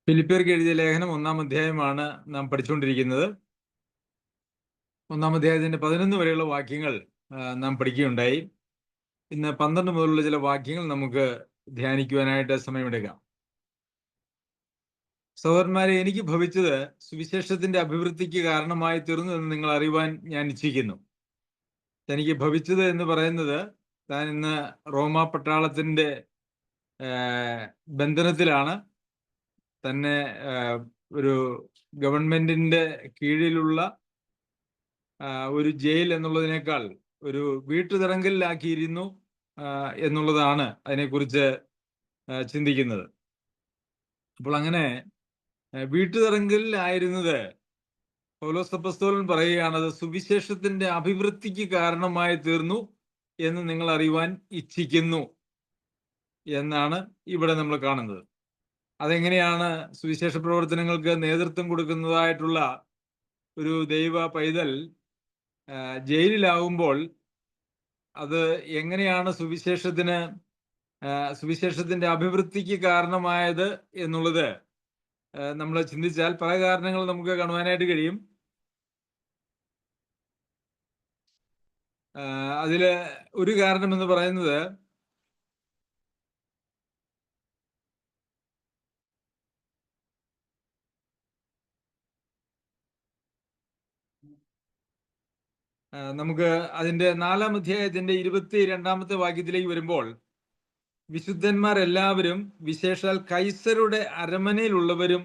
ഫിലിപ്പിയർക്ക് എഴുതിയ ലേഖനം 1-ാം അധ്യായമാണ് നാം പഠിച്ചുകൊണ്ടിരിക്കുന്നത്. 1-ാം അധ്യായത്തിന്റെ 11 വരെയുള്ള വാക്യങ്ങൾ നാം പഠിക്കുകയുണ്ടായി. ഇന്ന് 12 മുതലുള്ള ചില വാക്യങ്ങൾ നമുക്ക് ധ്യാനിക്കുവാനായിട്ട് സമയമെടുക്കാം. സഹോദരന്മാരെ, എനിക്ക് ഭവിച്ചത് സുവിശേഷത്തിന്റെ അഭിവൃദ്ധിക്ക് കാരണമായി തീർന്നു എന്ന് നിങ്ങൾ അറിയുവാൻ ഞാൻ ഇച്ഛിക്കുന്നു. തനിക്ക് ഭവിച്ചത് എന്ന് പറയുന്നത്, താൻ ഇന്ന് റോമാ പട്ടാളത്തിന്റെ ബന്ധനത്തിലാണ്. തന്നെ ഒരു ഗവൺമെന്റിന്റെ കീഴിലുള്ള ഒരു ജയിൽ എന്നുള്ളതിനേക്കാൾ ഒരു വീട്ടുതടങ്കലിലാക്കിയിരുന്നു എന്നുള്ളതാണ് അതിനെക്കുറിച്ച് ചിന്തിക്കുന്നത്. അപ്പോൾ അങ്ങനെ വീട്ടുതടങ്കലിലായിരുന്നത് പൗലോസ് അപ്പോസ്തലൻ പറയുകയാണ്, അത് സുവിശേഷത്തിന്റെ അഭിവൃദ്ധിക്ക് കാരണമായി തീർന്നു എന്ന് നിങ്ങൾ അറിയുവാൻ ഇച്ഛിക്കുന്നു എന്നാണ് ഇവിടെ നമ്മൾ കാണുന്നത്. അതെങ്ങനെയാണ് സുവിശേഷ പ്രവർത്തനങ്ങൾക്ക് നേതൃത്വം കൊടുക്കുന്നതായിട്ടുള്ള ഒരു ദൈവ പൈതൽ ജയിലിലാവുമ്പോൾ അത് എങ്ങനെയാണ് സുവിശേഷത്തിന്റെ അഭിവൃദ്ധിക്ക് കാരണമായത് എന്നുള്ളത് നമ്മൾ ചിന്തിച്ചാൽ പല കാരണങ്ങൾ നമുക്ക് കാണുവാനായിട്ട് കഴിയും. അതില് ഒരു കാരണം എന്ന് പറയുന്നത്, നമുക്ക് അതിന്റെ 4-ാം അധ്യായത്തിന്റെ 22-ാമത്തെ വാക്യത്തിലേക്ക് വരുമ്പോൾ, വിശുദ്ധന്മാരെല്ലാവരും വിശേഷാൽ കൈസരുടെ അരമനയിലുള്ളവരും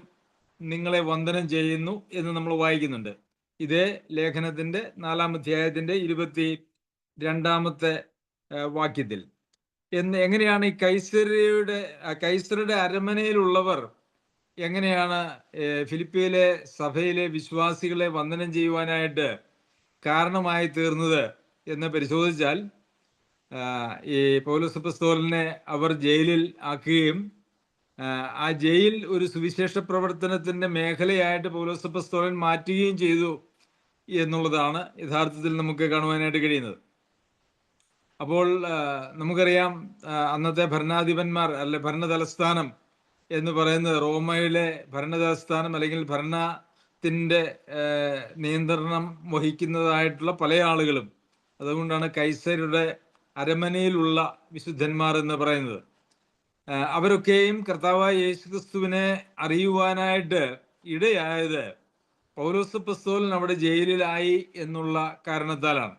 നിങ്ങളെ വന്ദനം ചെയ്യുന്നു എന്ന് നമ്മൾ വായിക്കുന്നുണ്ട്. ഇതേ ലേഖനത്തിന്റെ 4-ാം അധ്യായത്തിന്റെ 22-ാമത്തെ വാക്യത്തിൽ. എങ്ങനെയാണ് ഈ കൈസരുടെ അരമനയിലുള്ളവർ എങ്ങനെയാണ് ഫിലിപ്പിയിലെ സഭയിലെ വിശ്വാസികളെ വന്ദനം ചെയ്യുവാനായിട്ട് കാരണമായി തീർന്നത് എന്ന് പരിശോധിച്ചാൽ, ഈ പൗലോസ് അപ്പോസ്തലനെ അവർ ജയിലിൽ ആക്കുകയും ആ ജയിൽ ഒരു സുവിശേഷ പ്രവർത്തനത്തിന്റെ മേഖലയായിട്ട് പൗലോസ് അപ്പോസ്തലൻ മാറ്റുകയും ചെയ്തു എന്നുള്ളതാണ് യഥാർത്ഥത്തിൽ നമുക്ക് കാണുവാനായിട്ട് കഴിയുന്നത്. അപ്പോൾ നമുക്കറിയാം, അന്നത്തെ ഭരണാധിപന്മാർ അല്ലെ ഭരണതലസ്ഥാനം എന്ന് പറയുന്നത്, റോമയിലെ ഭരണതലസ്ഥാനം അല്ലെങ്കിൽ ഭരണത്തിന്റെ നിയന്ത്രണം വഹിക്കുന്നതായിട്ടുള്ള പല ആളുകളും, അതുകൊണ്ടാണ് കൈസരുടെ അരമനയിലുള്ള വിശുദ്ധന്മാർ എന്ന് പറയുന്നത്. അവരൊക്കെയും കർത്താവായ യേശുക്രിസ്തുവിനെ അറിയുവാനായിട്ട് ഇടയായത് പൗലോസ് അപ്പോസ്തലൻ അവിടെ ജയിലിലായി എന്നുള്ള കാരണത്താലാണ്.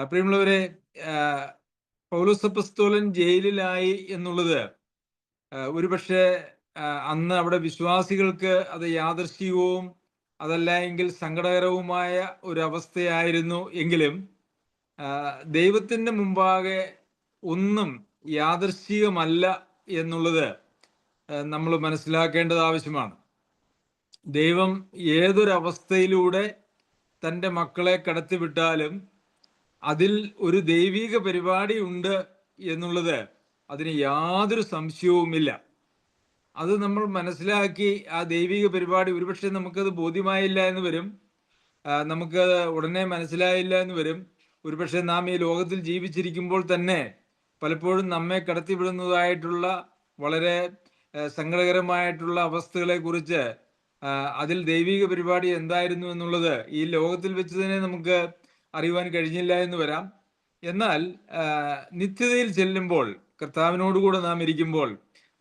പ്രിയമുള്ളവരെ, പൗലോസ് അപ്പോസ്തലൻ ജയിലിലായി എന്നുള്ളത് ഒരുപക്ഷെ അന്ന് അവിടെ വിശ്വാസികൾക്ക് അത് യാദൃശ്ചികവും അതല്ല എങ്കിൽ സങ്കടകരവുമായ ഒരു അവസ്ഥയായിരുന്നു. എങ്കിലും ദൈവത്തിന്റെ മുമ്പാകെ ഒന്നും യാദൃശ്ചികമല്ല എന്നുള്ളത് നമ്മൾ മനസ്സിലാക്കേണ്ടത് ആവശ്യമാണ്. ദൈവം ഏതൊരവസ്ഥയിലൂടെ തൻ്റെ മക്കളെ കടത്തിവിട്ടാലും അതിൽ ഒരു ദൈവിക പരിപാടി ഉണ്ട് എന്നുള്ളത് അതിന് യാതൊരു സംശയവുമില്ല. അത് നമ്മൾ മനസ്സിലാക്കി ആ ദൈവിക പരിപാടി, ഒരുപക്ഷെ നമുക്കത് ബോധ്യമായില്ല എന്ന് വരും, നമുക്കത് ഉടനെ മനസ്സിലായില്ല എന്ന് വരും. ഒരുപക്ഷെ നാം ഈ ലോകത്തിൽ ജീവിച്ചിരിക്കുമ്പോൾ തന്നെ പലപ്പോഴും നമ്മെ കടത്തിവിടുന്നതായിട്ടുള്ള വളരെ സങ്കടകരമായിട്ടുള്ള അവസ്ഥകളെ കുറിച്ച്, അതിൽ ദൈവിക പരിപാടി എന്തായിരുന്നു എന്നുള്ളത് ഈ ലോകത്തിൽ വെച്ച് തന്നെ നമുക്ക് അറിയുവാൻ കഴിഞ്ഞില്ല എന്ന് വരാം. എന്നാൽ നിത്യതയിൽ ചെല്ലുമ്പോൾ, കർത്താവിനോടുകൂടെ നാം ഇരിക്കുമ്പോൾ,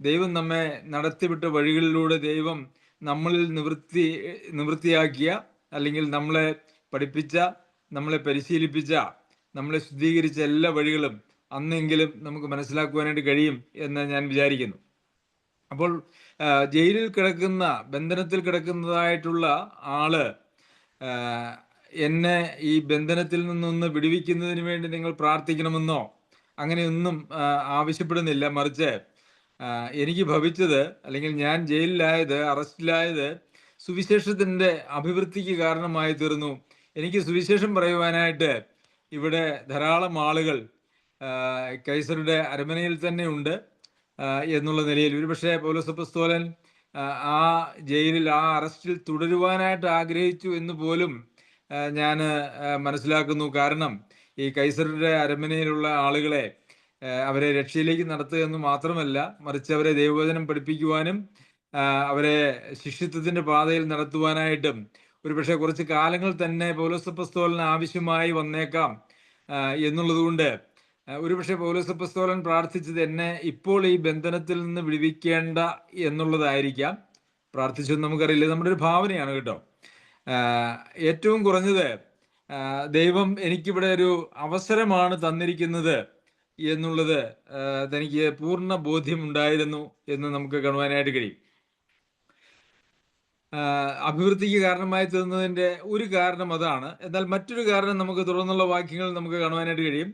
ദൈവം നമ്മെ നടത്തിവിട്ട വഴികളിലൂടെ ദൈവം നമ്മളിൽ നിവൃത്തിയാക്കിയ അല്ലെങ്കിൽ നമ്മളെ പഠിപ്പിച്ച, നമ്മളെ പരിശീലിപ്പിച്ച, നമ്മളെ ശുദ്ധീകരിച്ച എല്ലാ വഴികളും അന്നെങ്കിലും നമുക്ക് മനസ്സിലാക്കുവാനായിട്ട് കഴിയും എന്ന് ഞാൻ വിചാരിക്കുന്നു. അപ്പോൾ ജയിലിൽ കിടക്കുന്ന, ബന്ധനത്തിൽ കിടക്കുന്നതായിട്ടുള്ള ആള് എന്നെ ഈ ബന്ധനത്തിൽ നിന്നൊന്ന് വിടുവിക്കുന്നതിന് വേണ്ടി നിങ്ങൾ പ്രാർത്ഥിക്കണമെന്നോ അങ്ങനെയൊന്നും ആവശ്യപ്പെടുന്നില്ല. മറിച്ച് എനിക്ക് ഭവിച്ചത്, അല്ലെങ്കിൽ ഞാൻ ജയിലിലായത്, അറസ്റ്റിലായത് സുവിശേഷത്തിന്റെ അഭിവൃദ്ധിക്ക് കാരണമായി തീർന്നു. എനിക്ക് സുവിശേഷം പറയുവാനായിട്ട് ഇവിടെ ധാരാളം ആളുകൾ കൈസരുടെ അരമനയിൽ തന്നെ ഉണ്ട് എന്നുള്ള നിലയിൽ ഒരുപക്ഷെ പൗലോസ് അപ്പോസ്തലൻ ആ ജയിലിൽ, ആ അറസ്റ്റിൽ തുടരുവാനായിട്ട് ആഗ്രഹിച്ചു എന്ന് പോലും ഞാൻ മനസ്സിലാക്കുന്നു. കാരണം ഈ കൈസരുടെ അരമനയിലുള്ള ആളുകളെ, അവരെ രക്ഷയിലേക്ക് നടത്തുക എന്ന് മാത്രമല്ല, മറിച്ച് അവരെ ദൈവവചനം പഠിപ്പിക്കുവാനും അവരെ ശിഷ്യത്വത്തിന്റെ പാതയിൽ നടത്തുവാനായിട്ടും ഒരുപക്ഷെ കുറച്ച് കാലങ്ങൾ തന്നെ പൗലോസപ്പസ്തോലന് ആവശ്യമായി വന്നേക്കാം എന്നുള്ളത് കൊണ്ട് ഒരുപക്ഷെ പൗലോസപ്പസ്തോലൻ പ്രാർത്ഥിച്ചത് എന്നെ ഇപ്പോൾ ഈ ബന്ധനത്തിൽ നിന്ന് വിടുവിക്കേണ്ട എന്നുള്ളതായിരിക്കാം. പ്രാർത്ഥിച്ചത് നമുക്കറിയില്ല, നമ്മുടെ ഒരു ഭാവനയാണ് കേട്ടോ. ഏറ്റവും കുറഞ്ഞത് ദൈവം എനിക്കിവിടെ ഒരു അവസരമാണ് തന്നിരിക്കുന്നത് എന്നുള്ളത് തനിക്ക് പൂർണ്ണ ബോധ്യം ഉണ്ടായിരുന്നു എന്ന് നമുക്ക് കാണുവാനായിട്ട് കഴിയും. അഭിവൃദ്ധിക്ക് കാരണമായി തീർന്നതിൻ്റെ ഒരു കാരണം അതാണ്. എന്നാൽ മറ്റൊരു കാരണം നമുക്ക് തുടർന്നുള്ള വാക്യങ്ങൾ നമുക്ക് കാണുവാനായിട്ട് കഴിയും.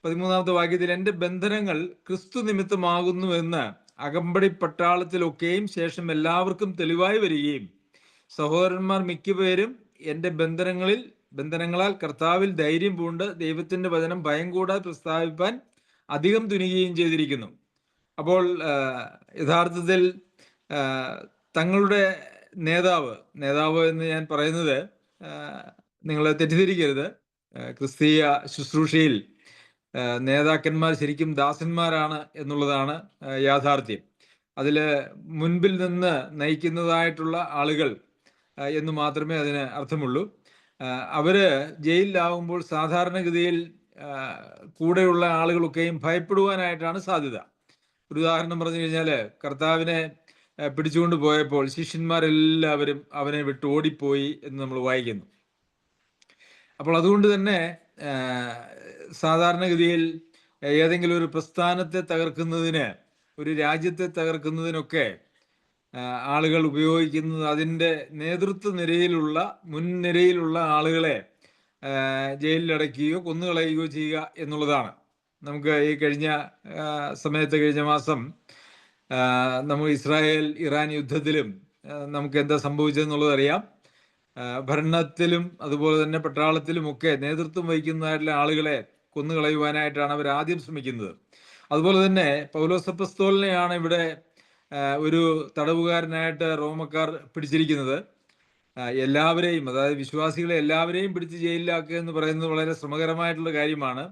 13-ാമത്തെ വാക്യത്തിൽ എൻ്റെ ബന്ധനങ്ങൾ ക്രിസ്തു നിമിത്തമാകുന്നു എന്ന് അകമ്പടി പട്ടാളത്തിലൊക്കെയും ശേഷം എല്ലാവർക്കും തെളിവായി വരികയും സഹോദരന്മാർ മിക്കപേരും എൻ്റെ ബന്ധനങ്ങളാൽ കർത്താവിൽ ധൈര്യം പൂണ്ട് ദൈവത്തിന്റെ വചനം ഭയം കൂടാതെ പ്രസ്താവിപ്പാൻ അധികം തുനിയുകയും ചെയ്തിരിക്കുന്നു. അപ്പോൾ യഥാർത്ഥത്തിൽ തങ്ങളുടെ നേതാവ് എന്ന് ഞാൻ പറയുന്നത് നിങ്ങൾ തെറ്റിദ്ധരിക്കരുത്. ക്രിസ്തീയ ശുശ്രൂഷയിൽ നേതാക്കന്മാർ ശരിക്കും ദാസന്മാരാണ് എന്നുള്ളതാണ് യാഥാർത്ഥ്യം. അതിൽ മുൻപിൽ നിന്ന് നയിക്കുന്നതായിട്ടുള്ള ആളുകൾ എന്ന് മാത്രമേ അതിന് അർത്ഥമുള്ളൂ. അവര് ജയിലിലാവുമ്പോൾ സാധാരണഗതിയിൽ കൂടെയുള്ള ആളുകളൊക്കെയും ഭയപ്പെടുവാനായിട്ടാണ് സാധ്യത. ഒരു ഉദാഹരണം പറഞ്ഞു കഴിഞ്ഞാൽ, കർത്താവിനെ പിടിച്ചുകൊണ്ട് പോയപ്പോൾ ശിഷ്യന്മാരെല്ലാവരും അവനെ വിട്ട് ഓടിപ്പോയി എന്ന് നമ്മൾ വായിക്കുന്നു. അപ്പോൾ അതുകൊണ്ട് തന്നെ സാധാരണഗതിയിൽ ഏതെങ്കിലും ഒരു പ്രസ്ഥാനത്തെ തകർക്കുന്നതിന്, ഒരു രാജ്യത്തെ തകർക്കുന്നതിനൊക്കെ ആളുകൾ ഉപയോഗിക്കുന്നത് അതിൻ്റെ നേതൃത്വ നിരയിലുള്ള മുൻനിരയിലുള്ള ആളുകളെ ജയിലിലടയ്ക്കുകയോ കൊന്നുകളയുകയോ ചെയ്യുക എന്നുള്ളതാണ്. നമുക്ക് ഈ കഴിഞ്ഞ മാസം നമ്മൾ ഇസ്രായേൽ ഇറാൻ യുദ്ധത്തിലും നമുക്ക് എന്താ സംഭവിച്ചതെന്നുള്ളത് അറിയാം. ഭരണത്തിലും അതുപോലെ തന്നെ പട്ടാളത്തിലുമൊക്കെ നേതൃത്വം വഹിക്കുന്നതായിട്ടുള്ള ആളുകളെ കൊന്നുകളയുവാനായിട്ടാണ് അവർ ആദ്യം ശ്രമിക്കുന്നത്. അതുപോലെ തന്നെ പൗലോസപ്പസ്തോലിനെയാണ് ഇവിടെ ഒരു തടവുകാരനായിട്ട് റോമക്കാർ പിടിച്ചിരിക്കുന്നത്. എല്ലാവരെയും, അതായത് വിശ്വാസികളെ എല്ലാവരെയും പിടിച്ച് ജയിലിലാക്കുക എന്ന് പറയുന്നത് വളരെ ശ്രമകരമായിട്ടുള്ള കാര്യമാണ്.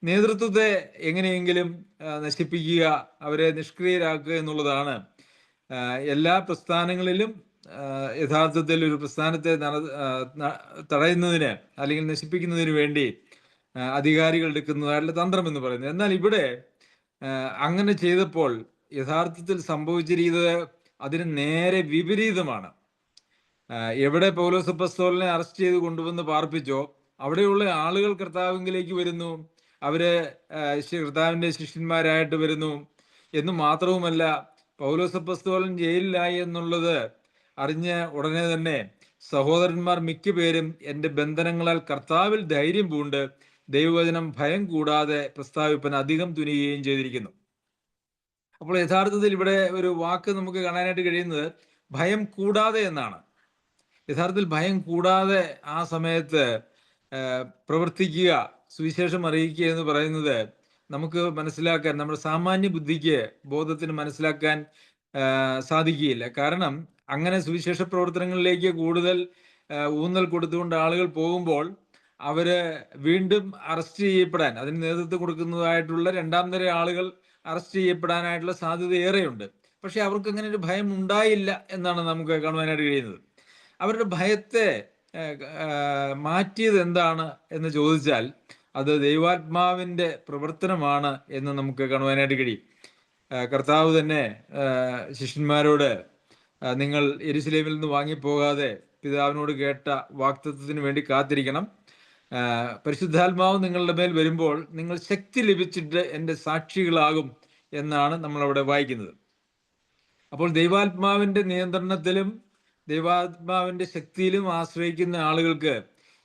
നേതൃത്വത്തെ എങ്ങനെയെങ്കിലും നശിപ്പിക്കുക, അവരെ നിഷ്ക്രിയരാക്കുക എന്നുള്ളതാണ് എല്ലാ പ്രസ്ഥാനങ്ങളിലും യഥാർത്ഥത്തിൽ ഒരു പ്രസ്ഥാനത്തെ തടയുന്നതിന് അല്ലെങ്കിൽ നശിപ്പിക്കുന്നതിന് വേണ്ടി അധികാരികൾ എടുക്കുന്നതായിട്ടുള്ള തന്ത്രം എന്ന് പറയുന്നത്. എന്നാൽ ഇവിടെ അങ്ങനെ ചെയ്തപ്പോൾ യഥാർത്ഥത്തിൽ സംഭവിച്ചിരിക്കുന്നത് അതിന് നേരെ വിപരീതമാണ്. എവിടെ പൗലോസപ്പസ്തോലിനെ അറസ്റ്റ് ചെയ്ത് കൊണ്ടുവന്ന് പാർപ്പിച്ചോ അവിടെയുള്ള ആളുകൾ കർത്താവിലേക്ക് വരുന്നു, അവര് കർത്താവിന്റെ ശിഷ്യന്മാരായിട്ട് വരുന്നു എന്ന് മാത്രവുമല്ല, പൗലോസപ്പസ്തോലൻ ജയിലിലായി എന്നുള്ളത് അറിഞ്ഞ് ഉടനെ തന്നെ സഹോദരന്മാർ മിക്കപേരും എൻ്റെ ബന്ധനങ്ങളാൽ കർത്താവിൽ ധൈര്യം പൂണ്ട് ദൈവവചനം ഭയം കൂടാതെ പ്രസ്താവിപ്പാൻ അധികം തുനിയുകയും ചെയ്തിരിക്കുന്നു. അപ്പോൾ യഥാർത്ഥത്തിൽ ഇവിടെ ഒരു വാക്ക് നമുക്ക് കാണാനായിട്ട് കഴിയുന്നത് ഭയം കൂടാതെ എന്നാണ്. യഥാർത്ഥത്തിൽ ഭയം കൂടാതെ ആ സമയത്ത് പ്രവർത്തിക്കുക, സുവിശേഷം അറിയിക്കുക എന്ന് പറയുന്നത് നമുക്ക് മനസ്സിലാക്കാൻ, നമ്മുടെ സാമാന്യ ബുദ്ധിക്ക് ബോധത്തിന് മനസ്സിലാക്കാൻ സാധിക്കുകയില്ല. കാരണം അങ്ങനെ സുവിശേഷ പ്രവർത്തനങ്ങളിലേക്ക് കൂടുതൽ ഊന്നൽ കൊടുത്തുകൊണ്ട് ആളുകൾ പോകുമ്പോൾ അവര് വീണ്ടും അറസ്റ്റ് ചെയ്യപ്പെടാൻ, അതിന് നേതൃത്വം കൊടുക്കുന്നതായിട്ടുള്ള രണ്ടാം നിര ആളുകൾ അറസ്റ്റ് ചെയ്യപ്പെടാനായിട്ടുള്ള സാധ്യത ഏറെയുണ്ട്. പക്ഷെ അവർക്ക് അങ്ങനെ ഒരു ഭയം ഉണ്ടായില്ല എന്നാണ് നമുക്ക് കാണുവാനായിട്ട് കഴിയുന്നത്. അവരുടെ ഭയത്തെ മാറ്റിയത് എന്താണ് എന്ന് ചോദിച്ചാൽ അത് ദൈവാത്മാവിൻ്റെ പ്രവർത്തനമാണ് എന്ന് നമുക്ക് കാണുവാനായിട്ട് കഴിയും. കർത്താവ് തന്നെ ശിഷ്യന്മാരോട് നിങ്ങൾ യെരുശലേമിൽ നിന്ന് വാങ്ങിപ്പോകാതെ പിതാവിനോട് കേട്ട വാഗ്ദത്തത്തിന് വേണ്ടി കാത്തിരിക്കണം, പരിശുദ്ധാത്മാവ് നിങ്ങളുടെ മേൽ വരുമ്പോൾ നിങ്ങൾ ശക്തി ലഭിച്ചിട്ട് എൻ്റെ സാക്ഷികളാകും എന്നാണ് നമ്മളവിടെ വായിക്കുന്നത്. അപ്പോൾ ദൈവാത്മാവിൻ്റെ നിയന്ത്രണത്തിലും ദൈവാത്മാവിൻ്റെ ശക്തിയിലും ആശ്രയിക്കുന്ന ആളുകൾക്ക്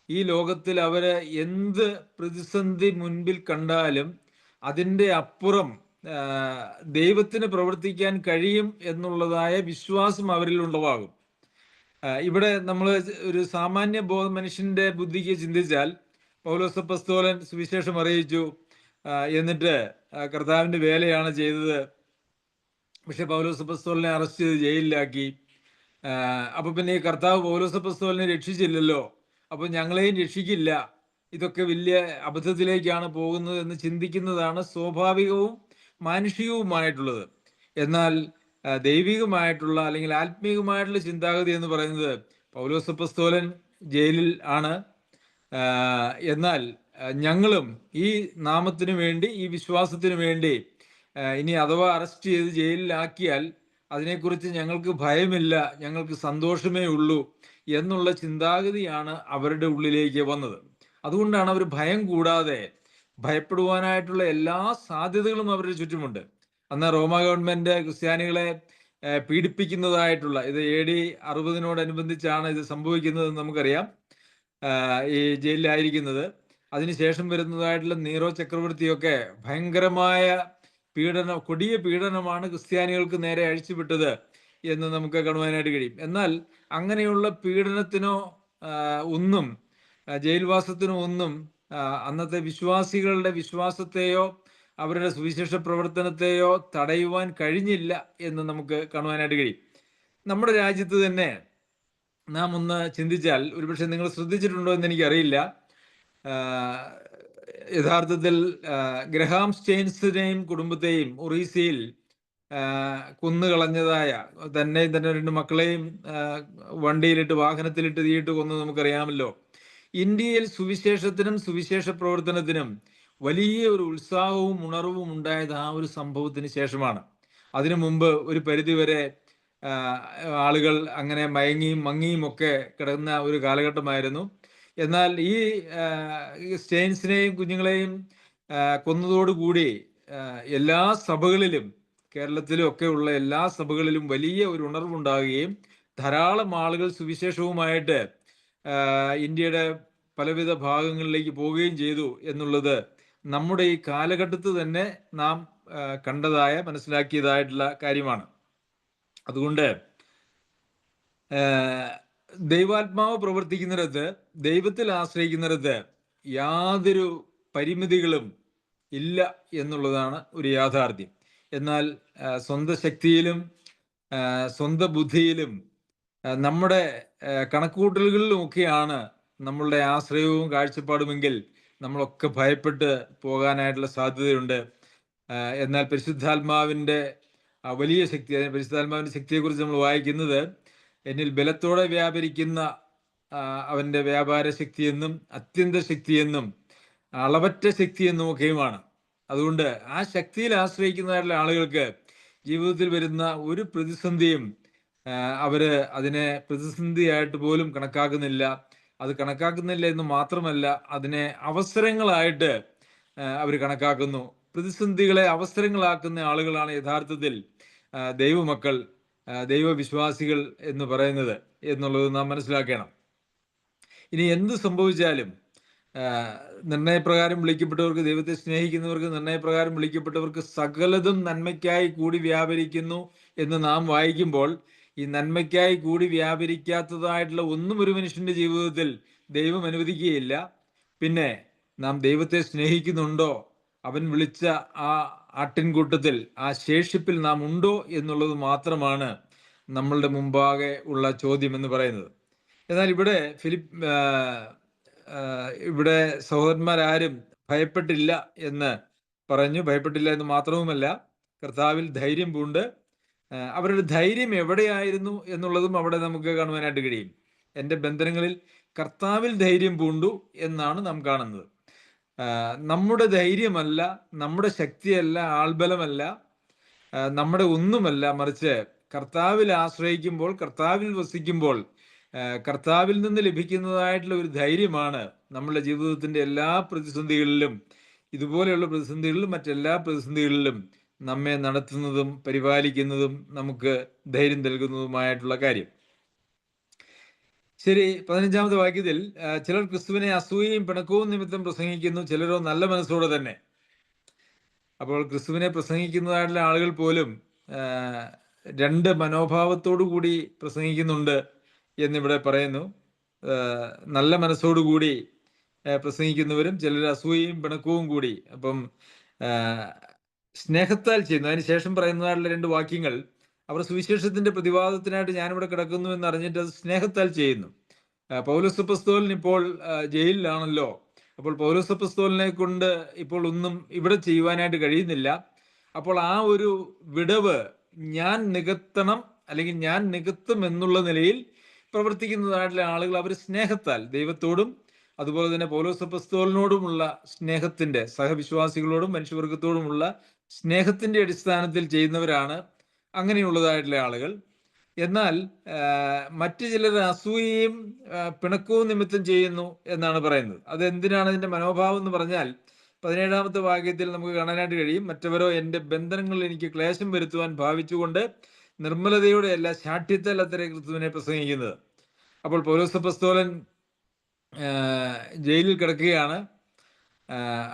ഈ ലോകത്തിൽ അവര് എന്ത് പ്രതിസന്ധി മുൻപിൽ കണ്ടാലും അതിൻ്റെ അപ്പുറം ദൈവത്തിന് പ്രവർത്തിക്കാൻ കഴിയും എന്നുള്ളതായ വിശ്വാസം അവരിൽ ഉണ്ടാകും. ഇവിടെ നമ്മൾ ഒരു സാമാന്യ മനുഷ്യന്റെ ബുദ്ധിക്ക് ചിന്തിച്ചാൽ, പൗലോസപ്പസ്തോലൻ സുവിശേഷം അറിയിച്ചു, എന്നിട്ട് കർത്താവിന്റെ വേലയാണ് ചെയ്തത്. പക്ഷെ പൗലോസപ്പസ്തോലിനെ അറസ്റ്റ് ചെയ്ത് ജയിലിലാക്കി. അപ്പൊ പിന്നെ ഈ കർത്താവ് പൗലോസപ്പസ്തോലിനെ രക്ഷിച്ചില്ലല്ലോ, അപ്പൊ ഞങ്ങളെയും രക്ഷിക്കില്ല, ഇതൊക്കെ വലിയ അബദ്ധത്തിലേക്കാണ് പോകുന്നത് എന്ന് ചിന്തിക്കുന്നതാണ് സ്വാഭാവികവും മാനുഷികവുമായിട്ടുള്ളത്. എന്നാൽ ദൈവികമായിട്ടുള്ള അല്ലെങ്കിൽ ആത്മീകമായിട്ടുള്ള ചിന്താഗതി എന്ന് പറയുന്നത് പൗലോസ് അപ്പോസ്തലൻ ജയിലിൽ ആണ്. എന്നാൽ ഞങ്ങളും ഈ നാമത്തിനു വേണ്ടി, ഈ വിശ്വാസത്തിനു വേണ്ടി ഇനി അഥവാ അറസ്റ്റ് ചെയ്ത് ജയിലിലാക്കിയാൽ അതിനെക്കുറിച്ച് ഞങ്ങൾക്ക് ഭയമില്ല, ഞങ്ങൾക്ക് സന്തോഷമേ ഉള്ളൂ എന്നുള്ള ചിന്താഗതിയാണ് അവരുടെ ഉള്ളിലേക്ക് വന്നത്. അതുകൊണ്ടാണ് അവർ ഭയം കൂടാതെ, ഭയപ്പെടുവാനായിട്ടുള്ള എല്ലാ സാധ്യതകളും അവരുടെ ചുറ്റുമുണ്ട്. അന്ന് റോമ ഗവൺമെന്റ് ക്രിസ്ത്യാനികളെ പീഡിപ്പിക്കുന്നതായിട്ടുള്ള, ഇത് AD 60-നോടനുബന്ധിച്ചാണ് ഇത് സംഭവിക്കുന്നതെന്ന് നമുക്കറിയാം. ഈ ജയിലിലായിരിക്കുന്നത്, അതിനുശേഷം വരുന്നതായിട്ടുള്ള നീറോ ചക്രവർത്തിയൊക്കെ ഭയങ്കരമായ കൊടിയ പീഡനമാണ് ക്രിസ്ത്യാനികൾക്ക് നേരെ അഴിച്ചുവിട്ടത് എന്ന് നമുക്ക് കാണുവാനായിട്ട് കഴിയും. എന്നാൽ അങ്ങനെയുള്ള പീഡനത്തിനോ ഒന്നും, ജയിൽവാസത്തിനോ ഒന്നും അന്നത്തെ വിശ്വാസികളുടെ വിശ്വാസത്തെയോ അവരുടെ സുവിശേഷ പ്രവർത്തനത്തെയോ തടയുവാൻ കഴിഞ്ഞില്ല എന്ന് നമുക്ക് കാണുവാനായിട്ട് കഴിയും. നമ്മുടെ രാജ്യത്ത് തന്നെ നാം ഒന്ന് ചിന്തിച്ചാൽ, ഒരുപക്ഷെ നിങ്ങൾ ശ്രദ്ധിച്ചിട്ടുണ്ടോ എന്ന് എനിക്കറിയില്ല, യഥാർത്ഥത്തിൽ ഗ്രഹാം സ്റ്റെയിൻസിനെയും കുടുംബത്തെയും ഒറീസയിൽ കൊന്നുകളഞ്ഞതായ, തന്നെ 2 മക്കളെയും വണ്ടിയിലിട്ട്, വാഹനത്തിലിട്ട് തീയിട്ട് കൊന്നത് നമുക്കറിയാമല്ലോ. ഇന്ത്യയിൽ സുവിശേഷത്തിനും സുവിശേഷ പ്രവർത്തനത്തിനും വലിയ ഒരു ഉത്സാഹവും ഉണർവും ഉണ്ടായത് ആ ഒരു സംഭവത്തിന് ശേഷമാണ്. അതിനു മുമ്പ് ഒരു പരിധിവരെ ആളുകൾ അങ്ങനെ മയങ്ങിയും മങ്ങിയും ഒക്കെ കിടന്ന ഒരു കാലഘട്ടമായിരുന്നു. എന്നാൽ ഈ സ്റ്റെയിൻസിനെയും കുഞ്ഞുങ്ങളെയും കൊന്നതോടുകൂടി എല്ലാ സഭകളിലും, കേരളത്തിലും ഒക്കെ ഉള്ള എല്ലാ സഭകളിലും വലിയ ഒരു ഉണർവുണ്ടാകുകയും ധാരാളം ആളുകൾ സുവിശേഷവുമായിട്ട് ഇന്ത്യയുടെ പലവിധ ഭാഗങ്ങളിലേക്ക് പോവുകയും ചെയ്തു എന്നുള്ളത് നമ്മുടെ ഈ കാലഘട്ടത്തിൽ തന്നെ നാം കണ്ടതായ, മനസ്സിലാക്കിയതായിട്ടുള്ള കാര്യമാണ്. അതുകൊണ്ട് ദൈവാത്മാവ് പ്രവർത്തിക്കുന്നിടത്ത്, ദൈവത്തിൽ ആശ്രയിക്കുന്നിടത്ത് യാതൊരു പരിമിതികളും ഇല്ല എന്നുള്ളതാണ് ഒരു യാഥാർത്ഥ്യം. എന്നാൽ സ്വന്തം ശക്തിയിലും സ്വന്തം ബുദ്ധിയിലും നമ്മുടെ കണക്കുകൂട്ടലുകളിലുമൊക്കെയാണ് നമ്മളുടെ ആശ്രയവും കാഴ്ചപ്പാടുമെങ്കിൽ നമ്മളൊക്കെ ഭയപ്പെട്ട് പോകാനായിട്ടുള്ള സാധ്യതയുണ്ട്. എന്നാൽ പരിശുദ്ധാത്മാവിൻ്റെ വലിയ ശക്തി, പരിശുദ്ധാത്മാവിൻ്റെ ശക്തിയെക്കുറിച്ച് നമ്മൾ വായിക്കുന്നത്, എന്നിൽ ബലത്തോടെ വ്യാപരിക്കുന്ന അവൻ്റെ വ്യാപാര ശക്തിയെന്നും അത്യന്ത ശക്തിയെന്നും അളവറ്റ ശക്തിയെന്നും ഒക്കെയുമാണ്. അതുകൊണ്ട് ആ ശക്തിയിൽ ആശ്രയിക്കുന്നതായിട്ടുള്ള ആളുകൾക്ക് ജീവിതത്തിൽ വരുന്ന ഒരു പ്രതിസന്ധിയും അവര് അതിനെ പ്രതിസന്ധിയായിട്ട് പോലും കണക്കാക്കുന്നില്ല. അത് കണക്കാക്കുന്നില്ല എന്ന് മാത്രമല്ല, അതിനെ അവസരങ്ങളായിട്ട് അവർ കണക്കാക്കുന്നു. പ്രതിസന്ധികളെ അവസരങ്ങളാക്കുന്ന ആളുകളാണ് യഥാർത്ഥത്തിൽ ദൈവമക്കൾ, ദൈവവിശ്വാസികൾ എന്ന് പറയുന്നത് എന്നുള്ളത് നാം മനസ്സിലാക്കണം. ഇനി എന്ത് സംഭവിച്ചാലും നിർണയപ്രകാരം വിളിക്കപ്പെട്ടവർക്ക്, ദൈവത്തെ സ്നേഹിക്കുന്നവർക്ക്, നിർണയപ്രകാരം വിളിക്കപ്പെട്ടവർക്ക് സകലതും നന്മയ്ക്കായി കൂടി വ്യാപരിക്കുന്നു എന്ന് നാം വായിക്കുമ്പോൾ, ഈ നന്മയ്ക്കായി കൂടി വ്യാപരിക്കാത്തതായിട്ടുള്ള ഒന്നും ഒരു മനുഷ്യന്റെ ജീവിതത്തിൽ ദൈവം അനുവദിക്കുകയില്ല. പിന്നെ നാം ദൈവത്തെ സ്നേഹിക്കുന്നുണ്ടോ, അവൻ വിളിച്ച ആ ആട്ടിൻകൂട്ടത്തിൽ, ആ ശേഷിപ്പിൽ നാം ഉണ്ടോ എന്നുള്ളത് മാത്രമാണ് നമ്മളുടെ മുമ്പാകെ ഉള്ള ചോദ്യം എന്ന് പറയുന്നത്. എന്നാൽ ഇവിടെ സഹോദരന്മാരാരും ഭയപ്പെട്ടില്ല എന്ന് പറഞ്ഞു. ഭയപ്പെട്ടില്ല എന്ന് മാത്രവുമല്ല, കർത്താവിൽ ധൈര്യം പൂണ്ട്. അവരുടെ ധൈര്യം എവിടെയായിരുന്നു എന്നുള്ളതും അവിടെ നമുക്ക് കാണുവാനായിട്ട് കഴിയും. എൻ്റെ ബന്ധനങ്ങളിൽ കർത്താവിൽ ധൈര്യം പൂണ്ടു എന്നാണ് നാം കാണുന്നത്. നമ്മുടെ ധൈര്യമല്ല, നമ്മുടെ ശക്തിയല്ല, ആൾബലമല്ല, നമ്മുടെ ഒന്നുമല്ല, മറിച്ച് കർത്താവിൽ ആശ്രയിക്കുമ്പോൾ, കർത്താവിൽ വസിക്കുമ്പോൾ കർത്താവിൽ നിന്ന് ലഭിക്കുന്നതായിട്ടുള്ള ഒരു ധൈര്യമാണ് നമ്മുടെ ജീവിതത്തിന്റെ എല്ലാ പ്രതിസന്ധികളിലും, ഇതുപോലെയുള്ള പ്രതിസന്ധികളിലും മറ്റെല്ലാ പ്രതിസന്ധികളിലും നമ്മെ നടത്തുന്നതും പരിപാലിക്കുന്നതും നമുക്ക് ധൈര്യം നൽകുന്നതുമായിട്ടുള്ള കാര്യം. ശരി, 15-ാമത്തെ വാക്യത്തിൽ, ചിലർ ക്രിസ്തുവിനെ അസൂയയും പിണക്കവും നിമിത്തം പ്രസംഗിക്കുന്നു, ചിലരോ നല്ല മനസ്സോടെ തന്നെ. അപ്പോൾ ക്രിസ്തുവിനെ പ്രസംഗിക്കുന്നതായിട്ടുള്ള ആളുകൾ പോലും 2 മനോഭാവത്തോടു കൂടി പ്രസംഗിക്കുന്നുണ്ട് എന്നിവിടെ പറയുന്നു. നല്ല മനസ്സോടുകൂടി പ്രസംഗിക്കുന്നവരും ചിലർ അസൂയയും പിണക്കവും കൂടി. അപ്പം സ്നേഹത്താൽ ചെയ്യുന്നു. അതിനുശേഷം പറയുന്നതായിട്ടുള്ള 2 വാക്യങ്ങൾ, അവർ സുവിശേഷത്തിന്റെ പ്രതിവാദത്തിനായിട്ട് ഞാനിവിടെ കിടക്കുന്നു എന്ന് അറിഞ്ഞിട്ട് അത് സ്നേഹത്താൽ ചെയ്യുന്നു. പൗലോസ് അപ്പോസ്തലൻ ഇപ്പോൾ ജയിലിലാണല്ലോ. അപ്പോൾ പൗലോസ് അപ്പോസ്തലനെ കൊണ്ട് ഇപ്പോൾ ഒന്നും ഇവിടെ ചെയ്യുവാനായിട്ട് കഴിയുന്നില്ല. അപ്പോൾ ആ ഒരു വിടവ് ഞാൻ നികത്തണം അല്ലെങ്കിൽ ഞാൻ നികത്തും എന്നുള്ള നിലയിൽ പ്രവർത്തിക്കുന്നതായിട്ടുള്ള ആളുകൾ അവർ സ്നേഹത്താൽ ദൈവത്തോടും അതുപോലെ തന്നെ പൗലോസ് അപ്പോസ്തലനോടുമുള്ള സ്നേഹത്തിന്റെ, സഹവിശ്വാസികളോടും മനുഷ്യവർഗത്തോടുമുള്ള സ്നേഹത്തിന്റെ അടിസ്ഥാനത്തിൽ ചെയ്യുന്നവരാണ് അങ്ങനെയുള്ളതായിട്ടുള്ള ആളുകൾ. എന്നാൽ മറ്റു ചിലർ അസൂയയും പിണക്കവും നിമിത്തം ചെയ്യുന്നു എന്നാണ് പറയുന്നത്. അതെന്തിനാണ് അതിന്റെ മനോഭാവം എന്ന് പറഞ്ഞാൽ 17-ാമത്തെ വാക്യത്തിൽ നമുക്ക് കാണാനായിട്ട് കഴിയും. മറ്റവരോ എൻ്റെ ബന്ധനങ്ങളിൽ എനിക്ക് ക്ലേശം വരുത്തുവാൻ ഭാവിച്ചുകൊണ്ട് നിർമ്മലതയോടെ അല്ല ശാഠ്യത്താൽ അത്രേ ക്രിസ്തുവിനെ പ്രസംഗിക്കുന്നത്. അപ്പോൾ പൗലോസ് അപ്പോസ്തലൻ ജയിലിൽ കിടക്കുകയാണ്.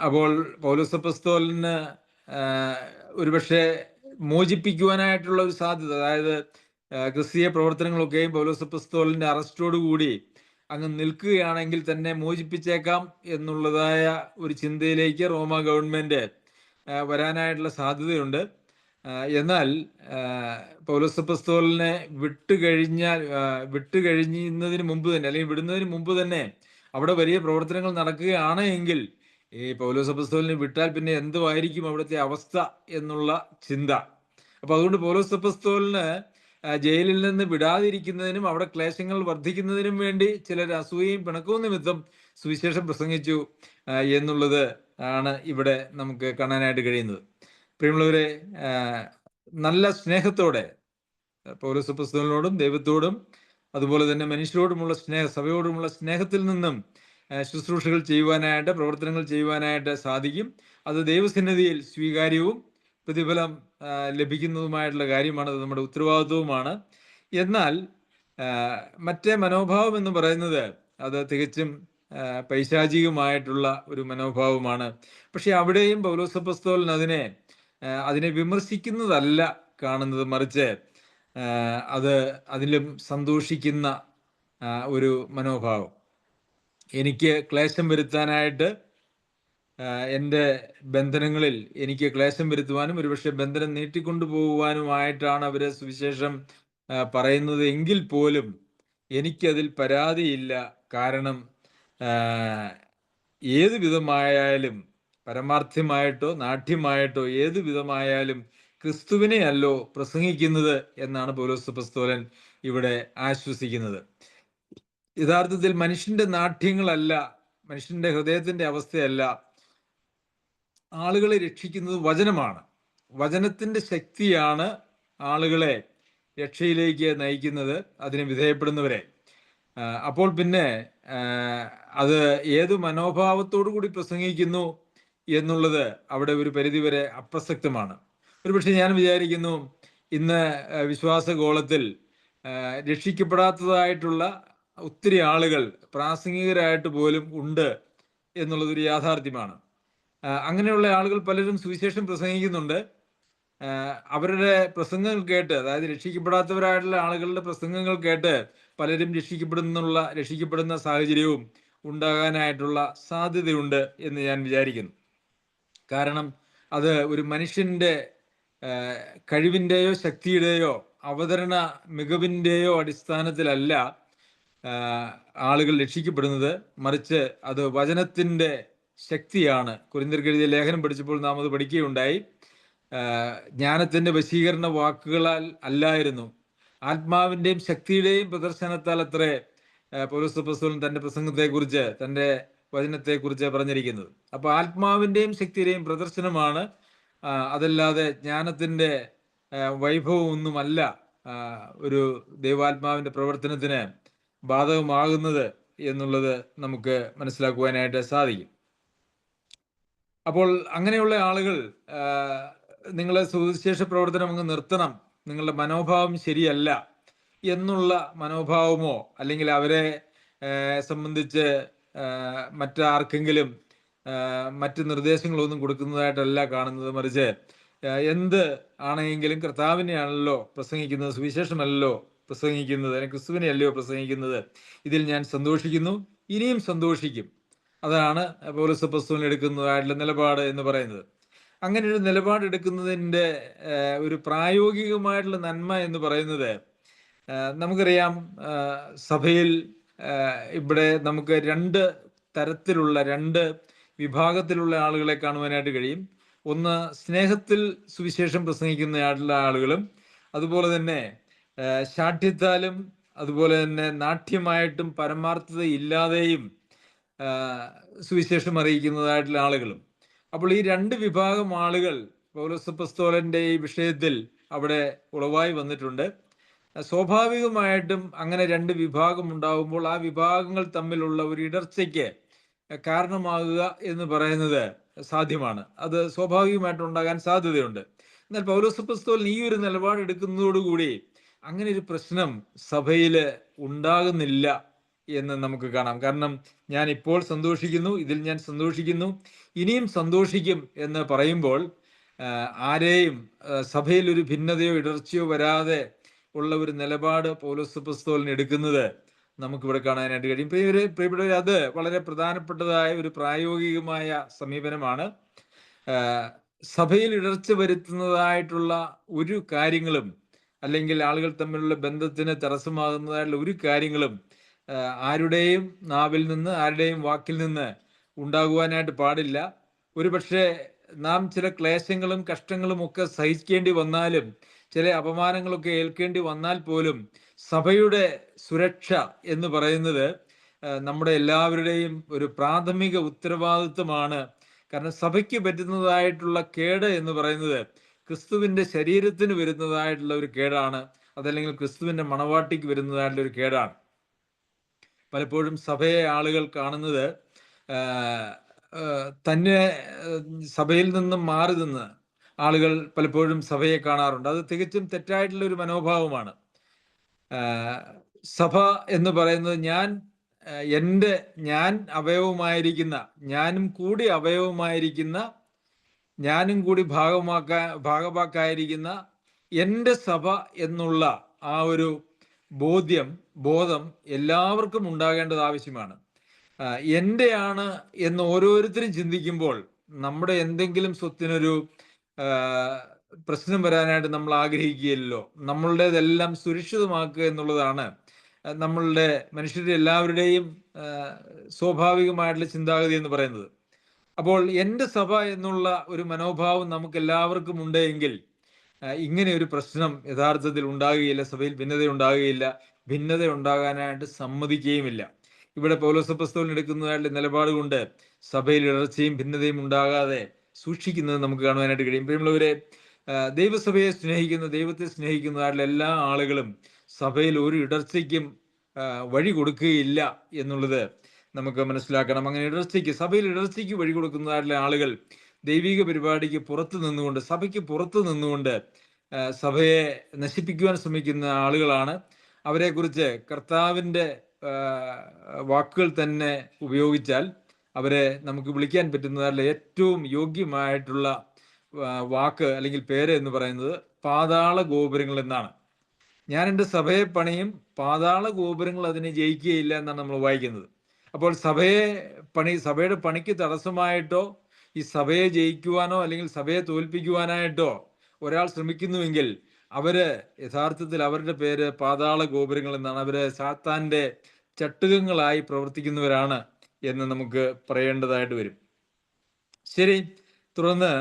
അപ്പോൾ പൗലോസ് അപ്പോസ്തലന് ഒരുപക്ഷെ മോചിപ്പിക്കുവാനായിട്ടുള്ള ഒരു സാധ്യത, അതായത് ക്രിസ്തീയ പ്രവർത്തനങ്ങളൊക്കെയും പൗലോസ് അപ്പോസ്തലന്റെ അറസ്റ്റോടുകൂടി അങ്ങ് നിൽക്കുകയാണെങ്കിൽ തന്നെ മോചിപ്പിച്ചേക്കാം എന്നുള്ളതായ ഒരു ചിന്തയിലേക്ക് റോമ ഗവൺമെന്റ് വരാനായിട്ടുള്ള സാധ്യതയുണ്ട്. എന്നാൽ പൗലോസ് അപ്പോസ്തലനെ വിട്ടുകഴിഞ്ഞതിന് മുമ്പ് തന്നെ, അല്ലെങ്കിൽ വിടുന്നതിന് മുമ്പ് തന്നെ അവിടെ വലിയ പ്രവർത്തനങ്ങൾ നടക്കുകയാണ് എങ്കിൽ ഈ പൗലോസ് അപ്പോസ്തലനെ വിട്ടാൽ പിന്നെ എന്തുമായിരിക്കും അവിടുത്തെ അവസ്ഥ എന്നുള്ള ചിന്ത. അപ്പൊ അതുകൊണ്ട് പൗലോസ് അപ്പോസ്തലന് ജയിലിൽ നിന്ന് വിടാതിരിക്കുന്നതിനും അവിടെ ക്ലേശങ്ങൾ വർദ്ധിക്കുന്നതിനും വേണ്ടി ചിലർ അസൂയയും പിണക്കവും നിമിത്തം സുവിശേഷം പ്രസംഗിച്ചു എന്നുള്ളത് ആണ് ഇവിടെ നമുക്ക് കാണാനായിട്ട് കഴിയുന്നത്. പ്രിയമുള്ളവരെ, നല്ല സ്നേഹത്തോടെ പൗലോസ് അപ്പോസ്തലനോടും ദൈവത്തോടും അതുപോലെ തന്നെ മനുഷ്യരോടുമുള്ള സഭയോടുമുള്ള സ്നേഹത്തിൽ നിന്നും ശുശ്രൂഷകൾ ചെയ്യുവാനായിട്ട്, പ്രവർത്തനങ്ങൾ ചെയ്യുവാനായിട്ട് സാധിക്കും. അത് ദൈവസന്നിധിയിൽ സ്വീകാര്യവും പ്രതിഫലം ലഭിക്കുന്നതുമായിട്ടുള്ള കാര്യമാണ്. അത് നമ്മുടെ ഉത്തരവാദിത്വവുമാണ്. എന്നാൽ മറ്റേ മനോഭാവം എന്ന് പറയുന്നത് അത് തികച്ചും പൈശാചികമായിട്ടുള്ള ഒരു മനോഭാവമാണ്. പക്ഷെ അവിടെയും പൗലോസ് അപ്പോസ്തലൻ അതിനെ വിമർശിക്കുന്നതല്ല കാണുന്നത്, മറിച്ച് അതിലും സന്തോഷിക്കുന്ന ഒരു മനോഭാവം. എനിക്ക് ക്ലേശം വരുത്താനായിട്ട്, എൻ്റെ ബന്ധനങ്ങളിൽ എനിക്ക് ക്ലേശം വരുത്തുവാനും ഒരുപക്ഷെ ബന്ധനം നീട്ടിക്കൊണ്ടുപോകുവാനുമായിട്ടാണ് അവര് സുവിശേഷം പറയുന്നത് എങ്കിൽ പോലും എനിക്കതിൽ പരാതിയില്ല. കാരണം ഏത് വിധമായാലും, പരമാർത്ഥമായിട്ടോ നാട്യമായിട്ടോ ഏത് വിധമായാലും ക്രിസ്തുവിനെ അല്ലോ പ്രസംഗിക്കുന്നത് എന്നാണ് പൗലോസ് അപ്പോസ്തലൻ ഇവിടെ ആശ്വസിക്കുന്നത്. യഥാർത്ഥത്തിൽ മനുഷ്യന്റെ നാട്യങ്ങളല്ല, മനുഷ്യന്റെ ഹൃദയത്തിന്റെ അവസ്ഥയല്ല ആളുകളെ രക്ഷിക്കുന്നത് വചനമാണ്. വചനത്തിന്റെ ശക്തിയാണ് ആളുകളെ രക്ഷയിലേക്ക് നയിക്കുന്നത്, അതിന് വിധേയപ്പെടുന്നവരെ. അപ്പോൾ പിന്നെ അത് ഏത് മനോഭാവത്തോടു കൂടി പ്രസംഗിക്കുന്നു എന്നുള്ളത് അവിടെ ഒരു പരിധിവരെ അപ്രസക്തമാണ്. ഒരുപക്ഷെ ഞാൻ വിചാരിക്കുന്നു ഇന്ന് വിശ്വാസഗോളത്തിൽ രക്ഷിക്കപ്പെടാത്തതായിട്ടുള്ള ഒത്തിരി ആളുകൾ പ്രാസംഗികരായിട്ട് പോലും ഉണ്ട് എന്നുള്ളതൊരു യാഥാർത്ഥ്യമാണ്. അങ്ങനെയുള്ള ആളുകൾ പലരും സുവിശേഷം പ്രസംഗിക്കുന്നുണ്ട്. അവരുടെ പ്രസംഗങ്ങൾ കേട്ട്, അതായത് രക്ഷിക്കപ്പെടാത്തവരായിട്ടുള്ള ആളുകളുടെ പ്രസംഗങ്ങൾ കേട്ട് പലരും രക്ഷിക്കപ്പെടുന്ന സാഹചര്യവും ഉണ്ടാകാനായിട്ടുള്ള സാധ്യതയുണ്ട് എന്ന് ഞാൻ വിചാരിക്കുന്നു. കാരണം അത് ഒരു മനുഷ്യന്റെ കഴിവിൻ്റെയോ ശക്തിയുടെയോ അവതരണ മികവിൻ്റെയോ അടിസ്ഥാനത്തിലല്ല ആളുകൾ രക്ഷിക്കപ്പെടുന്നത്, മറിച്ച് അത് വചനത്തിന്റെ ശക്തിയാണ്. കൊരിന്ത്യർക്ക് എഴുതിയ ലേഖനം പഠിച്ചപ്പോൾ നാം അത് പഠിക്കുകയുണ്ടായി. ജ്ഞാനത്തിന്റെ വശീകരണ വാക്കുകളാൽ അല്ലായിരുന്നു, ആത്മാവിന്റെയും ശക്തിയുടെയും പ്രദർശനത്താൽ അത്രേ പൗലോസ് അപ്പോസ്തലൻ തന്റെ പ്രസംഗത്തെക്കുറിച്ച്, തന്റെ വചനത്തെക്കുറിച്ച് പറഞ്ഞിരിക്കുന്നത്. അപ്പൊ ആത്മാവിന്റെയും ശക്തിയുടെയും പ്രദർശനമാണ്, അതല്ലാതെ ജ്ഞാനത്തിന്റെ വൈഭവം ഒന്നുമല്ല ഒരു ദൈവാത്മാവിന്റെ പ്രവർത്തനത്തിന് ബാധകമാകുന്നത് എന്നുള്ളത് നമുക്ക് മനസ്സിലാക്കുവാനായിട്ട് സാധിക്കും. അപ്പോൾ അങ്ങനെയുള്ള ആളുകൾ നിങ്ങളെ സുവിശേഷ പ്രവർത്തനം അങ്ങ് നിർത്തണം, നിങ്ങളുടെ മനോഭാവം ശരിയല്ല എന്നുള്ള മനോഭാവമോ അല്ലെങ്കിൽ അവരെ സംബന്ധിച്ച് മറ്റാർക്കെങ്കിലും മറ്റ് നിർദ്ദേശങ്ങളൊന്നും കൊടുക്കുന്നതായിട്ടല്ല കാണുന്നത്, മറിച്ച് എന്ത് ആണെങ്കിലും കർത്താവിനെയാണല്ലോ പ്രസംഗിക്കുന്നത്, സുവിശേഷമല്ലോ പ്രസംഗിക്കുന്നത്, അല്ലെങ്കിൽ ക്രിസ്തുവിനെ അല്ലയോ പ്രസംഗിക്കുന്നത്, ഇതിൽ ഞാൻ സന്തോഷിക്കുന്നു, ഇനിയും സന്തോഷിക്കും. അതാണ് പൗലോസ് അപ്പോസ്തലൻ എടുക്കുന്നതായിട്ടുള്ള നിലപാട് എന്ന് പറയുന്നത്. അങ്ങനെ ഒരു നിലപാടെടുക്കുന്നതിൻ്റെ ഒരു പ്രായോഗികമായിട്ടുള്ള നന്മ എന്ന് പറയുന്നത്, നമുക്കറിയാം സഭയിൽ ഇവിടെ നമുക്ക് രണ്ട് വിഭാഗത്തിലുള്ള ആളുകളെ കാണുവാനായിട്ട് കഴിയും. ഒന്ന്, സ്നേഹത്തിൽ സുവിശേഷം പ്രസംഗിക്കുന്നതായിട്ടുള്ള ആളുകളും, അതുപോലെ തന്നെ ശാഠ്യത്താലും അതുപോലെ തന്നെ നാട്യമായിട്ടും പരമാർത്ഥത ഇല്ലാതെയും സുവിശേഷം അറിയിക്കുന്നതായിട്ടുള്ള ആളുകളും. അപ്പോൾ ഈ രണ്ട് വിഭാഗം ആളുകൾ പൗലോസ് അപ്പോസ്തലന്റെ ഈ വിഷയത്തിൽ അവിടെ ഉളവായി വന്നിട്ടുണ്ട്. സ്വാഭാവികമായിട്ടും അങ്ങനെ രണ്ട് വിഭാഗം ഉണ്ടാകുമ്പോൾ ആ വിഭാഗങ്ങൾ തമ്മിലുള്ള ഒരു ഇടർച്ചയ്ക്ക് കാരണമാകുക എന്ന് പറയുന്നത് സാധ്യമാണ്. അത് സ്വാഭാവികമായിട്ടും ഉണ്ടാകാൻ സാധ്യതയുണ്ട്. എന്നാൽ പൗലോസ് അപ്പോസ്തലൻ ഈ ഒരു നിലപാട് എടുക്കുന്നതോടുകൂടി അങ്ങനെ ഒരു പ്രശ്നം സഭയിൽ ഉണ്ടാകുന്നില്ല എന്ന് നമുക്ക് കാണാം. കാരണം ഞാൻ ഇപ്പോൾ സന്തോഷിക്കുന്നു, ഇതിൽ ഞാൻ സന്തോഷിക്കുന്നു, ഇനിയും സന്തോഷിക്കും എന്ന് പറയുമ്പോൾ ആരെയും സഭയിൽ ഒരു ഭിന്നതയോ ഇടർച്ചയോ വരാതെ ഉള്ള ഒരു നിലപാട് പൗലോസ് അപ്പോസ്തലൻ എടുക്കുന്നത് നമുക്കിവിടെ കാണാനായിട്ട് കഴിയും. പ്രിയപ്പെട്ടവരെ, അത് വളരെ പ്രധാനപ്പെട്ടതായ ഒരു പ്രായോഗികമായ സമീപനമാണ്. സഭയിൽ ഇടർച്ച വരുത്തുന്നതായിട്ടുള്ള ഒരു കാര്യങ്ങളും അല്ലെങ്കിൽ ആളുകൾ തമ്മിലുള്ള ബന്ധത്തിന് തടസ്സമാകുന്നതായിട്ടുള്ള ഒരു കാര്യങ്ങളും ആരുടെയും നാവിൽ നിന്ന് ആരുടെയും വാക്കിൽ നിന്ന് ഉണ്ടാകുവാനായിട്ട് പാടില്ല. ഒരുപക്ഷെ നാം ചില ക്ലേശങ്ങളും കഷ്ടങ്ങളും ഒക്കെ സഹിക്കേണ്ടി വന്നാലും ചില അപമാനങ്ങളൊക്കെ ഏൽക്കേണ്ടി വന്നാൽ പോലും സഭയുടെ സുരക്ഷ എന്ന് പറയുന്നത് നമ്മുടെ എല്ലാവരുടെയും ഒരു പ്രാഥമിക ഉത്തരവാദിത്വമാണ്. കാരണം സഭയ്ക്ക് പറ്റുന്നതായിട്ടുള്ള കേട് എന്ന് പറയുന്നത് ക്രിസ്തുവിന്റെ ശരീരത്തിന് വരുന്നതായിട്ടുള്ള ഒരു കേടാണ്, അതല്ലെങ്കിൽ ക്രിസ്തുവിന്റെ മണവാട്ടിക്ക് വരുന്നതായിട്ടുള്ള ഒരു കേടാണ്. പലപ്പോഴും സഭയെ ആളുകൾ കാണുന്നത് തന്നെ സഭയിൽ നിന്നും മാറി നിന്ന് ആളുകൾ പലപ്പോഴും സഭയെ കാണാറുണ്ട്. അത് തികച്ചും തെറ്റായിട്ടുള്ള ഒരു മനോഭാവമാണ്. സഭ എന്ന് പറയുന്നത് ഞാൻ അവയവമായിരിക്കുന്ന, ഞാനും കൂടി അവയവമായിരിക്കുന്ന, ഞാനും കൂടി ഭാഗമാക്കായിരിക്കുന്ന എൻ്റെ സഭ എന്നുള്ള ആ ഒരു ബോധം എല്ലാവർക്കും ഉണ്ടാകേണ്ടത് ആവശ്യമാണ്. എൻ്റെയാണ് എന്ന് ഓരോരുത്തരും ചിന്തിക്കുമ്പോൾ നമ്മുടെ എന്തെങ്കിലും സ്വത്തിനൊരു പ്രശ്നം വരാനായിട്ട് നമ്മൾ ആഗ്രഹിക്കുകയില്ലല്ലോ. നമ്മളുടേതെല്ലാം സുരക്ഷിതമാക്കുക എന്നുള്ളതാണ് നമ്മളുടെ മനുഷ്യരുടെ എല്ലാവരുടെയും സ്വാഭാവികമായിട്ടുള്ള ചിന്താഗതി എന്ന് പറയുന്നത്. അപ്പോൾ എൻ്റെ സഭ എന്നുള്ള ഒരു മനോഭാവം നമുക്ക് എല്ലാവർക്കും ഉണ്ടെങ്കിൽ ഇങ്ങനെ ഒരു പ്രശ്നം യഥാർത്ഥത്തിൽ ഉണ്ടാകുകയില്ല. സഭയിൽ ഭിന്നത ഉണ്ടാകുകയില്ല, ഭിന്നത ഉണ്ടാകാനായിട്ട് സമ്മതിക്കുകയുമില്ല. ഇവിടെ പൗലോസ് അപ്പോസ്തലൻ എടുക്കുന്നതായിട്ടുള്ള നിലപാട് കൊണ്ട് സഭയിൽ ഇടർച്ചയും ഭിന്നതയും ഉണ്ടാകാതെ സൂക്ഷിക്കുന്നത് നമുക്ക് കാണുവാനായിട്ട് കഴിയും. പ്രിയമുള്ളവരെ, ദൈവസഭയെ സ്നേഹിക്കുന്ന, ദൈവത്തെ സ്നേഹിക്കുന്നതായിട്ടുള്ള എല്ലാ ആളുകളും സഭയിൽ ഒരു ഇടർച്ചയ്ക്കും വഴി കൊടുക്കുകയില്ല എന്നുള്ളത് നമുക്ക് മനസ്സിലാക്കണം. അങ്ങനെ സഭയിൽ ഇടർച്ചയ്ക്ക് വഴി കൊടുക്കുന്നതായിട്ടുള്ള ആളുകൾ ദൈവിക പരിപാടിക്ക് പുറത്തു നിന്നുകൊണ്ട്, സഭയ്ക്ക് പുറത്തു നിന്നുകൊണ്ട് സഭയെ നശിപ്പിക്കുവാൻ ശ്രമിക്കുന്ന ആളുകളാണ്. അവരെക്കുറിച്ച് കർത്താവിൻ്റെ വാക്കുകൾ തന്നെ ഉപയോഗിച്ചാൽ അവരെ നമുക്ക് വിളിക്കാൻ പറ്റുന്നതല്ല ഏറ്റവും യോഗ്യമായിട്ടുള്ള വാക്ക് അല്ലെങ്കിൽ പേര് എന്ന് പറയുന്നത് പാതാള ഗോപുരങ്ങൾ എന്നാണ്. ഞാൻ എൻ്റെ സഭയെ പണിയും, പാതാള ഗോപുരങ്ങൾ അതിനെ ജയിക്കുകയില്ല എന്നാണ് നമ്മൾ വായിക്കുന്നത്. അപ്പോൾ സഭയുടെ പണിക്ക് തടസ്സമായിട്ടോ ഈ സഭയെ ജയിക്കുവാനോ അല്ലെങ്കിൽ സഭയെ തോൽപ്പിക്കുവാനായിട്ടോ ഒരാൾ ശ്രമിക്കുന്നുവെങ്കിൽ അവര് യഥാർത്ഥത്തിൽ അവരുടെ പേര് പാതാള ഗോപുരങ്ങൾ എന്നാണ്. അവര് സാത്താന്റെ ചട്ടുകങ്ങളായി പ്രവർത്തിക്കുന്നവരാണ് എന്ന് നമുക്ക് പറയേണ്ടതായിട്ട് വരും. ശരി, തുടർന്ന്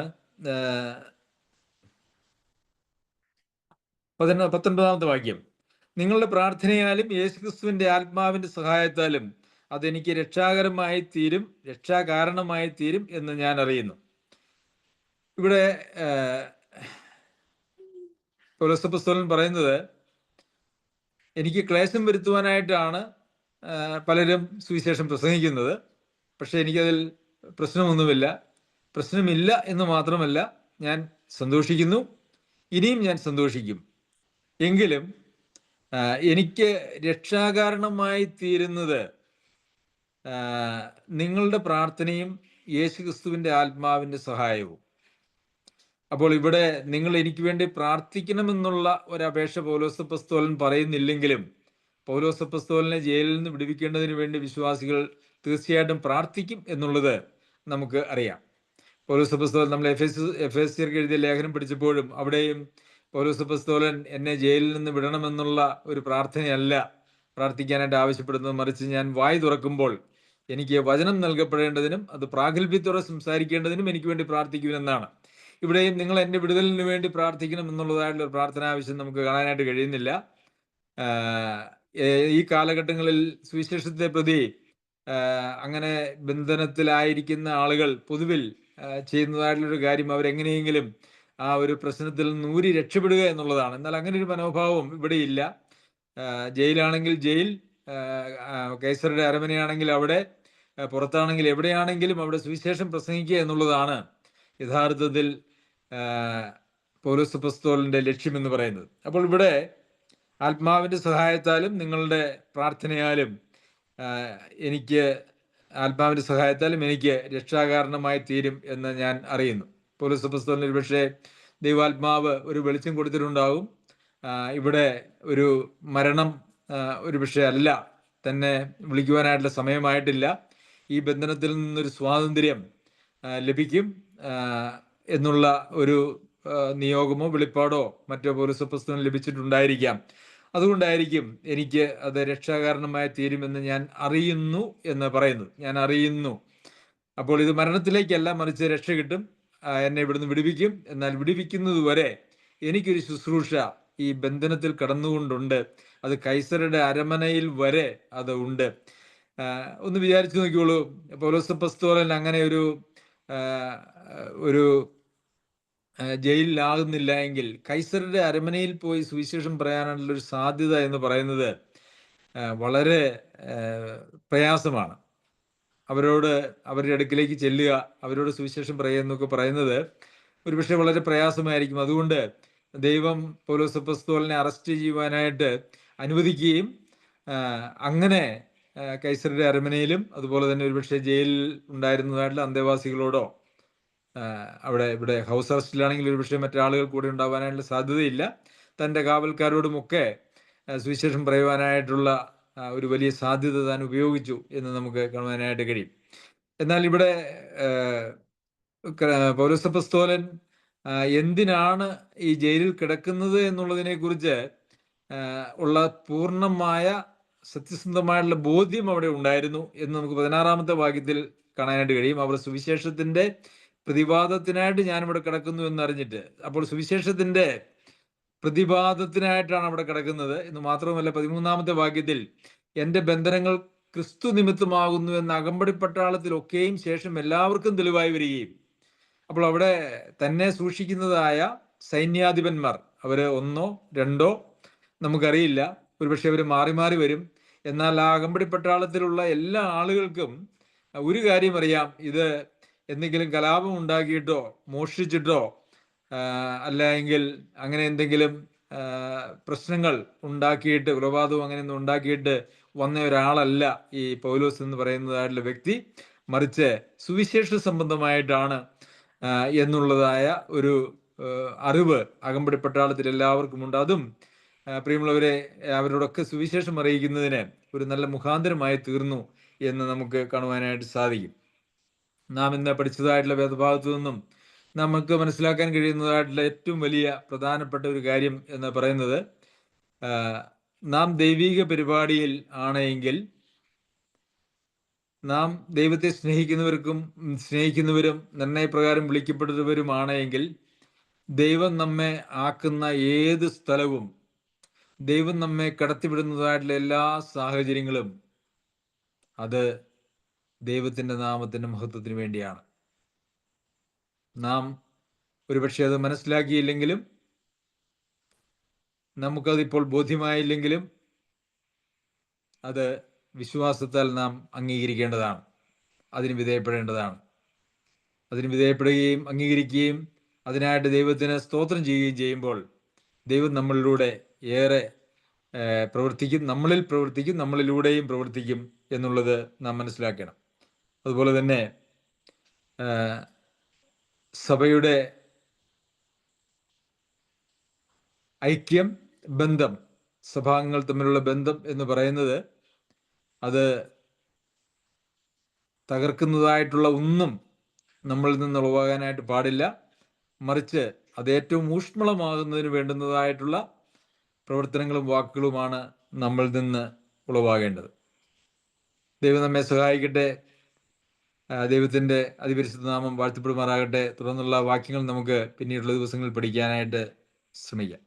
19ാമത്തെ വാക്യം, നിങ്ങളുടെ പ്രാർത്ഥനയാലും യേശുക്രിസ്തുവിന്റെ ആത്മാവിന്റെ സഹായത്താലും അതെനിക്ക് രക്ഷാകാരണമായി തീരും എന്ന് ഞാൻ അറിയുന്നു. ഇവിടെ പൗലോസ് അപ്പോസ്തലൻ പറയുന്നത്, എനിക്ക് ക്ലേശം വരുത്തുവാനായിട്ടാണ് പലരും സുവിശേഷം പ്രസംഗിക്കുന്നത്, പക്ഷെ എനിക്കതിൽ പ്രശ്നമില്ല എന്ന് മാത്രമല്ല, ഞാൻ സന്തോഷിക്കുന്നു, ഇനിയും ഞാൻ സന്തോഷിക്കും. എങ്കിലും എനിക്ക് രക്ഷാകാരണമായി തീരുന്നത് നിങ്ങളുടെ പ്രാർത്ഥനയും യേശുക്രിസ്തുവിന്റെ ആത്മാവിന്റെ സഹായവും. അപ്പോൾ ഇവിടെ നിങ്ങൾ എനിക്ക് വേണ്ടി പ്രാർത്ഥിക്കണമെന്നുള്ള ഒരപേക്ഷ പൗലോസ് അപ്പോസ്തലൻ പറയുന്നില്ലെങ്കിലും പൗലോസ് അപ്പോസ്തലനെ ജയിലിൽ നിന്ന് വിടുവിക്കേണ്ടതിന് വേണ്ടി വിശ്വാസികൾ തീർച്ചയായിട്ടും പ്രാർത്ഥിക്കും എന്നുള്ളത് നമുക്ക് അറിയാം. പൗലോസ് അപ്പോസ്തലൻ നമ്മൾ എഫേസ്യർക്ക് എഴുതിയ ലേഖനം പഠിച്ചപ്പോഴും അവിടെയും പൗലോസ് അപ്പോസ്തലൻ എന്നെ ജയിലിൽ നിന്ന് വിടണമെന്നുള്ള ഒരു പ്രാർത്ഥനയല്ല പ്രാർത്ഥിക്കാനായിട്ട് ആവശ്യപ്പെടുന്നത്, മറിച്ച് ഞാൻ വായി തുറക്കുമ്പോൾ എനിക്ക് വചനം നൽകപ്പെടേണ്ടതിനും അത് പ്രാഗൽഭ്യത്തോടെ സംസാരിക്കേണ്ടതിനും എനിക്ക് വേണ്ടി പ്രാർത്ഥിക്കുമെന്നാണ്. ഇവിടെയും നിങ്ങൾ എൻ്റെ വിടുതലിന് വേണ്ടി പ്രാർത്ഥിക്കണം എന്നുള്ളതായിട്ടുള്ള ഒരു പ്രാർത്ഥന ആവശ്യം നമുക്ക് കാണാനായിട്ട് കഴിയുന്നില്ല. ഈ കാലഘട്ടങ്ങളിൽ സുവിശേഷത്തെ പ്രതി അങ്ങനെ ബന്ധനത്തിലായിരിക്കുന്ന ആളുകൾ പൊതുവിൽ ചെയ്യുന്നതായിട്ടുള്ളൊരു കാര്യം അവരെങ്ങനെയെങ്കിലും ആ ഒരു പ്രശ്നത്തിൽ നിന്ന് ഊരി രക്ഷപ്പെടുക എന്നുള്ളതാണ്. എന്നാൽ അങ്ങനെ ഒരു മനോഭാവം ഇവിടെ ഇല്ല. ജയിലാണെങ്കിൽ ജയിൽ, കൈസറുടെ അരമനയാണെങ്കിൽ അവിടെ, പുറത്താണെങ്കിൽ എവിടെയാണെങ്കിലും അവിടെ സുവിശേഷം പ്രസംഗിക്കുക എന്നുള്ളതാണ് യഥാർത്ഥത്തിൽ പൗലോസ് അപ്പോസ്തലന്റെ ലക്ഷ്യമെന്ന് പറയുന്നത്. അപ്പോൾ ഇവിടെ ആത്മാവിൻ്റെ സഹായത്താലും നിങ്ങളുടെ പ്രാർത്ഥനയാലും എനിക്ക് ആത്മാവിൻ്റെ സഹായത്താലും എനിക്ക് രക്ഷാകാരണമായി തീരും എന്ന് ഞാൻ അറിയുന്നു. പൗലോസ് അപ്പോസ്തലന് ഒരുപക്ഷെ ദൈവാത്മാവ് ഒരു വെളിച്ചം കൊടുത്തിട്ടുണ്ടാകും. ഇവിടെ ഒരു മരണം ഒരുപക്ഷെ അല്ല, തന്നെ വിളിക്കുവാനായിട്ടുള്ള സമയമായിട്ടില്ല, ഈ ബന്ധനത്തിൽ നിന്നൊരു സ്വാതന്ത്ര്യം ലഭിക്കും എന്നുള്ള ഒരു നിയോഗമോ വെളിപ്പാടോ മറ്റോ പൗലോസ് അപ്പോസ്തലന് ലഭിച്ചിട്ടുണ്ടായിരിക്കാം. അതുകൊണ്ടായിരിക്കും എനിക്ക് അത് രക്ഷാകാരണമായി തീരുമെന്ന് ഞാൻ അറിയുന്നു എന്ന് പറയുന്നത്. ഞാൻ അറിയുന്നു. അപ്പോൾ ഇത് മരണത്തിലേക്കല്ല, മറിച്ച് രക്ഷ കിട്ടും, എന്നെ ഇവിടുന്ന് വിടുവിക്കും. എന്നാൽ വിടുവിക്കുന്നത് വരെ എനിക്കൊരു ശുശ്രൂഷ ഈ ബന്ധനത്തിൽ കടന്നുകൊണ്ടുണ്ട്. അത് കൈസറുടെ അരമനയിൽ വരെ അത് ഉണ്ട്. ഒന്ന് വിചാരിച്ചു നോക്കിയോളൂ, പൗലോസ് അപ്പോസ്തലൻ അങ്ങനെ ഒരു ജയിലിലാകുന്നില്ല എങ്കിൽ കൈസറുടെ അരമനയിൽ പോയി സുവിശേഷം പറയാനുള്ള ഒരു സാധ്യത എന്ന് പറയുന്നത് വളരെ പ്രയാസമാണ്. അവരുടെ അടുക്കിലേക്ക് ചെല്ലുക, അവരോട് സുവിശേഷം പറയുക എന്നൊക്കെ പറയുന്നത് ഒരുപക്ഷെ വളരെ പ്രയാസമായിരിക്കും. അതുകൊണ്ട് ദൈവം പൗലോസ് അപ്പോസ്തലനെ അറസ്റ്റ് ചെയ്യുവാനായിട്ട് അനുവദിക്കുകയും അങ്ങനെ കൈസറുടെ അരമനയിലും അതുപോലെ തന്നെ ഒരുപക്ഷെ ജയിലിൽ ഉണ്ടായിരുന്നതായിട്ടുള്ള അന്തേവാസികളോടോ, ഇവിടെ ഹൗസ് അറസ്റ്റിലാണെങ്കിൽ ഒരുപക്ഷെ മറ്റാളുകൾ കൂടെ ഉണ്ടാവാനായിട്ടുള്ള സാധ്യതയില്ല, തൻ്റെ കാവൽക്കാരോടുമൊക്കെ സുവിശേഷം പറയുവാനായിട്ടുള്ള ഒരു വലിയ സാധ്യത താൻ ഉപയോഗിച്ചു എന്ന് നമുക്ക് കാണുവാനായിട്ട് കഴിയും. എന്നാൽ ഇവിടെ പൗലോസ് അപ്പോസ്തലൻ എന്തിനാണ് ഈ ജയിലിൽ കിടക്കുന്നത് എന്നുള്ളതിനെ കുറിച്ച് ഉള്ള പൂർണ്ണമായ സത്യസന്ധമായിട്ടുള്ള ബോധ്യം അവിടെ ഉണ്ടായിരുന്നു എന്ന് നമുക്ക് 16-ാമത്തെ വാക്യത്തിൽ കാണാനായിട്ട് കഴിയും. അവർ സുവിശേഷത്തിന്റെ പ്രതിവാദത്തിനായിട്ട് ഞാനിവിടെ കിടക്കുന്നു എന്നറിഞ്ഞിട്ട്, അപ്പോൾ സുവിശേഷത്തിന്റെ പ്രതിവാദത്തിനായിട്ടാണ് അവിടെ കിടക്കുന്നത് എന്ന് മാത്രമല്ല, 13-ാമത്തെ വാക്യത്തിൽ എൻ്റെ ബന്ധനങ്ങൾ ക്രിസ്തു നിമിത്തമാകുന്നു എന്ന അകമ്പടി പട്ടാളത്തിലൊക്കെയും ശേഷം എല്ലാവർക്കും തെളിവായി വരികയും, അപ്പോൾ അവിടെ തന്നെ സൂക്ഷിക്കുന്നതായ സൈന്യാധിപന്മാർ, അവര് 1 2 നമുക്കറിയില്ല, ഒരുപക്ഷെ അവർ മാറി മാറി വരും. എന്നാൽ ആ അകമ്പടി പട്ടാളത്തിലുള്ള എല്ലാ ആളുകൾക്കും ഒരു കാര്യം അറിയാം, ഇത് എന്തെങ്കിലും കലാപം ഉണ്ടാക്കിയിട്ടോ മോഷ്ടിച്ചിട്ടോ അല്ലെങ്കിൽ അങ്ങനെ എന്തെങ്കിലും പ്രശ്നങ്ങൾ ഉണ്ടാക്കിയിട്ട്, കൊലപാതകം അങ്ങനെയൊന്നും ഉണ്ടാക്കിയിട്ട് വന്ന ഒരാളല്ല ഈ പൗലോസ് എന്ന് പറയുന്നതായിട്ടുള്ള വ്യക്തി, മറിച്ച് സുവിശേഷ സംബന്ധമായിട്ടാണ് എന്നുള്ളതായ ഒരു അറിവ് അകമ്പടി പട്ടാളത്തിൽ എല്ലാവർക്കും ഉണ്ട്. അതും പ്രിയമുള്ളവരെ, അവരോടൊക്കെ സുവിശേഷം അറിയിക്കുന്നതിന് ഒരു നല്ല മുഖാന്തരമായി തീർന്നു എന്ന് നമുക്ക് കാണുവാനായിട്ട് സാധിക്കും. നാം ഇന്ന് പഠിച്ചതായിട്ടുള്ള വേദഭാഗത്തു നിന്നും നമുക്ക് മനസ്സിലാക്കാൻ കഴിയുന്നതായിട്ടുള്ള ഏറ്റവും വലിയ പ്രധാനപ്പെട്ട ഒരു കാര്യം എന്ന് പറയുന്നത്, നാം ദൈവിക പരിപാടിയിൽ ആണെങ്കിൽ, നാം ദൈവത്തെ സ്നേഹിക്കുന്നവരും നിർണയപ്രകാരം വിളിക്കപ്പെട്ടവരുമാണെങ്കിൽ, ദൈവം നമ്മെ ആക്കുന്ന ഏത് സ്ഥലവും, ദൈവം നമ്മെ കടത്തിവിടുന്നതായിട്ടുള്ള എല്ലാ സാഹചര്യങ്ങളും അത് ദൈവത്തിൻ്റെ നാമത്തിൻ്റെ മഹത്വത്തിന് വേണ്ടിയാണ്. നാം ഒരുപക്ഷെ അത് മനസ്സിലാക്കിയില്ലെങ്കിലും, നമുക്കതിപ്പോൾ ബോധ്യമായില്ലെങ്കിലും, അത് വിശ്വാസത്താൽ നാം അംഗീകരിക്കേണ്ടതാണ്, അതിന് വിധേയപ്പെടേണ്ടതാണ്. അതിന് വിധേയപ്പെടുകയും അംഗീകരിക്കുകയും അതിനായിട്ട് ദൈവത്തിന് സ്തോത്രം ചെയ്യുകയും ചെയ്യുമ്പോൾ ദൈവം നമ്മളിലൂടെ ഏറെ പ്രവർത്തിക്കും, നമ്മളിൽ പ്രവർത്തിക്കും, നമ്മളിലൂടെയും പ്രവർത്തിക്കും എന്നുള്ളത് നാം മനസ്സിലാക്കണം. അതുപോലെ തന്നെ സഭയുടെ ഐക്യം, ബന്ധം, സഭാംഗങ്ങൾ തമ്മിലുള്ള ബന്ധം എന്ന് പറയുന്നത് അത് തകർക്കുന്നതായിട്ടുള്ള ഒന്നും നമ്മളിൽ നിന്ന് ഉളവാകാനായിട്ട് പാടില്ല. മറിച്ച് അത് ഏറ്റവും ഊഷ്മളമാകുന്നതിന് വേണ്ടുന്നതായിട്ടുള്ള പ്രവർത്തനങ്ങളും വാക്കുകളുമാണ് നമ്മളിൽ നിന്ന് ഉളവാകേണ്ടത്. ദൈവം നമ്മെ സഹായിക്കട്ടെ. ദൈവത്തിൻ്റെ അതിപരിശുദ്ധ നാമം വാഴ്ത്തപ്പെടുമാറാകട്ടെ. തുടർന്നുള്ള വാക്യങ്ങൾ നമുക്ക് പിന്നീടുള്ള ദിവസങ്ങളിൽ പഠിക്കാനായിട്ട് ശ്രമിക്കാം.